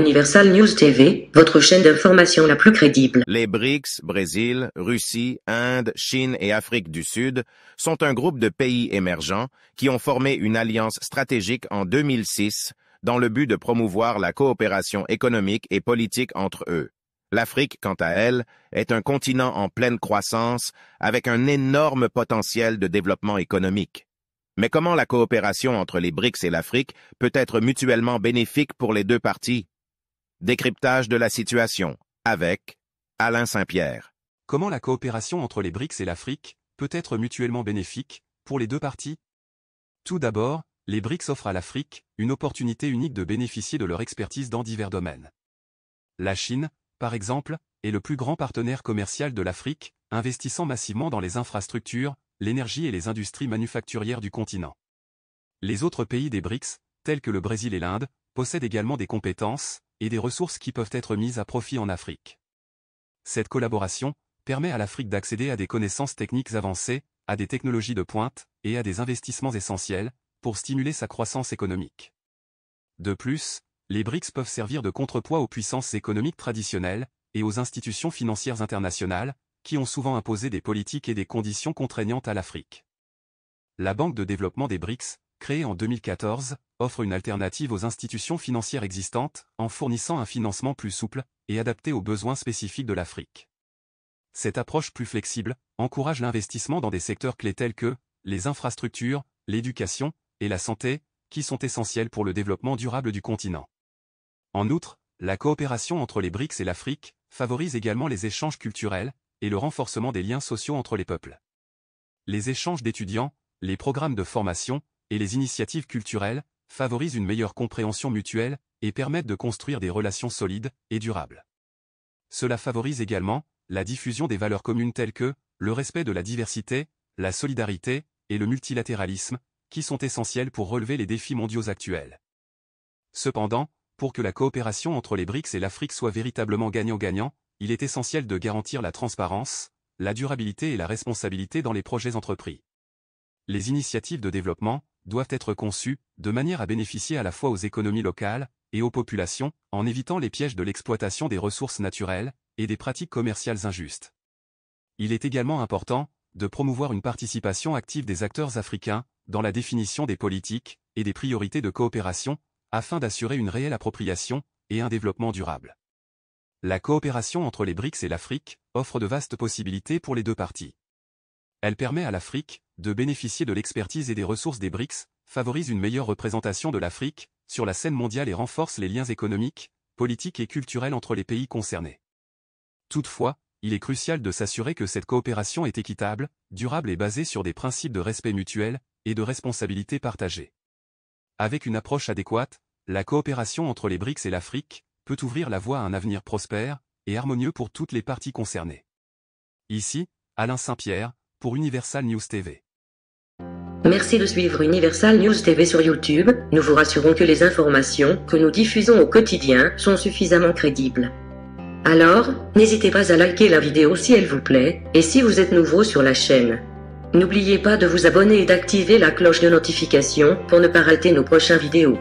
Universal News TV, votre chaîne d'information la plus crédible. Les BRICS, Brésil, Russie, Inde, Chine et Afrique du Sud, sont un groupe de pays émergents qui ont formé une alliance stratégique en 2006 dans le but de promouvoir la coopération économique et politique entre eux. L'Afrique, quant à elle, est un continent en pleine croissance avec un énorme potentiel de développement économique. Mais comment la coopération entre les BRICS et l'Afrique peut être mutuellement bénéfique pour les deux parties? Décryptage de la situation avec Alain Saint-Pierre. Comment la coopération entre les BRICS et l'Afrique peut être mutuellement bénéfique pour les deux parties? Tout d'abord, les BRICS offrent à l'Afrique une opportunité unique de bénéficier de leur expertise dans divers domaines. La Chine, par exemple, est le plus grand partenaire commercial de l'Afrique, investissant massivement dans les infrastructures, l'énergie et les industries manufacturières du continent. Les autres pays des BRICS, tels que le Brésil et l'Inde, possèdent également des compétences et des ressources qui peuvent être mises à profit en Afrique. Cette collaboration permet à l'Afrique d'accéder à des connaissances techniques avancées, à des technologies de pointe et à des investissements essentiels pour stimuler sa croissance économique. De plus, les BRICS peuvent servir de contrepoids aux puissances économiques traditionnelles et aux institutions financières internationales, qui ont souvent imposé des politiques et des conditions contraignantes à l'Afrique. La Banque de développement des BRICS, créée en 2014, offre une alternative aux institutions financières existantes en fournissant un financement plus souple et adapté aux besoins spécifiques de l'Afrique. Cette approche plus flexible encourage l'investissement dans des secteurs clés tels que les infrastructures, l'éducation et la santé, qui sont essentiels pour le développement durable du continent. En outre, la coopération entre les BRICS et l'Afrique favorise également les échanges culturels et le renforcement des liens sociaux entre les peuples. Les échanges d'étudiants, les programmes de formation et les initiatives culturelles favorisent une meilleure compréhension mutuelle et permettent de construire des relations solides et durables. Cela favorise également la diffusion des valeurs communes telles que le respect de la diversité, la solidarité et le multilatéralisme, qui sont essentiels pour relever les défis mondiaux actuels. Cependant, pour que la coopération entre les BRICS et l'Afrique soit véritablement gagnant-gagnant, il est essentiel de garantir la transparence, la durabilité et la responsabilité dans les projets entrepris. Les initiatives de développement doivent être conçues de manière à bénéficier à la fois aux économies locales et aux populations, en évitant les pièges de l'exploitation des ressources naturelles et des pratiques commerciales injustes. Il est également important de promouvoir une participation active des acteurs africains dans la définition des politiques et des priorités de coopération, afin d'assurer une réelle appropriation et un développement durable. La coopération entre les BRICS et l'Afrique offre de vastes possibilités pour les deux parties. Elle permet à l'Afrique de bénéficier de l'expertise et des ressources des BRICS, favorise une meilleure représentation de l'Afrique sur la scène mondiale et renforce les liens économiques, politiques et culturels entre les pays concernés. Toutefois, il est crucial de s'assurer que cette coopération est équitable, durable et basée sur des principes de respect mutuel et de responsabilité partagée. Avec une approche adéquate, la coopération entre les BRICS et l'Afrique peut ouvrir la voie à un avenir prospère et harmonieux pour toutes les parties concernées. Ici, Alain Saint-Pierre, pour Universal News TV. Merci de suivre Universal News TV sur YouTube. Nous vous rassurons que les informations que nous diffusons au quotidien sont suffisamment crédibles. Alors, n'hésitez pas à liker la vidéo si elle vous plaît, et si vous êtes nouveau sur la chaîne. N'oubliez pas de vous abonner et d'activer la cloche de notification pour ne pas rater nos prochaines vidéos.